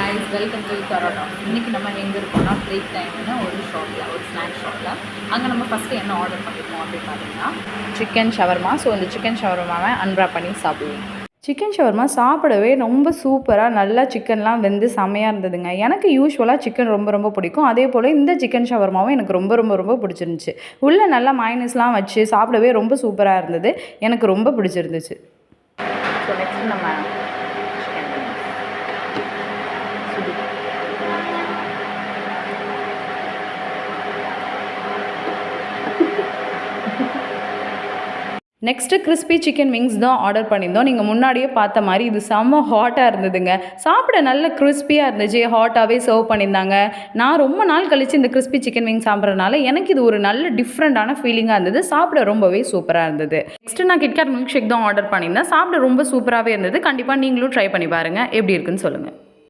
guys, welcome to Tara. இன்னைக்கு நம்ம எங்க இருக்கோம்னா பிரேக் டைம்னா ஒரு ஷாப்ல ஒரு ஸ்நாக்ஸ் ஷாப்ல அங்க நம்ம ஃபர்ஸ்ட் என்ன ஆர்டர் பண்ணிருக்கோம் அப்படி பாத்தீங்கன்னா சிக்கன் ஷவர்மா. ஸோ இந்த சிக்கன் ஷவர்மாவை அன்ராப் பண்ணி சாப்பிடுவோம். சிக்கன் ஷவர்மா சாப்பிடவே ரொம்ப சூப்பராக நல்லா சிக்கன்லாம் வெந்து செமையாக இருந்ததுங்க. எனக்கு யூஸ்வலாக சிக்கன் ரொம்ப பிடிக்கும். அதே போல் இந்த சிக்கன் ஷவர்மாவும் எனக்கு ரொம்ப பிடிச்சிருந்துச்சு. உள்ளே நல்லா மைனஸ்லாம் வச்சு சாப்பிடவே ரொம்ப சூப்பராக இருந்தது. எனக்கு ரொம்ப பிடிச்சிருந்துச்சு. ஸோ நெக்ஸ்ட் நம்ம நெக்ஸ்ட்டு கிறிஸ்பி சிக்கன் விங்ஸ் தான் ஆர்டர் பண்ணியிருந்தோம். நீங்கள் முன்னாடியே பார்த்த மாதிரி இது செம்ம ஹாட்டாக இருந்ததுங்க. சாப்பிட நல்ல கிறிஸ்பியாக இருந்துச்சு. ஹாட்டாகவே சர்வ் பண்ணியிருந்தாங்க. நான் ரொம்ப நாள் கழித்து இந்த கிறிஸ்பி சிக்கன் விங் சாப்பிட்றதுனால எனக்கு இது ஒரு நல்ல டிஃப்ரெண்ட்டான ஃபீலிங்காக இருந்தது. சாப்பிட ரொம்பவே சூப்பராக இருந்தது. நெக்ஸ்ட்டு நான் கிட்கேட் மில்க் ஷேக் தான் ஆர்டர் பண்ணியிருந்தேன். சாப்பிட ரொம்ப சூப்பராகவே இருந்தது. கண்டிப்பாக நீங்களும் ட்ரை பண்ணி பாருங்கள். எப்படி இருக்குன்னு சொல்லுங்கள்.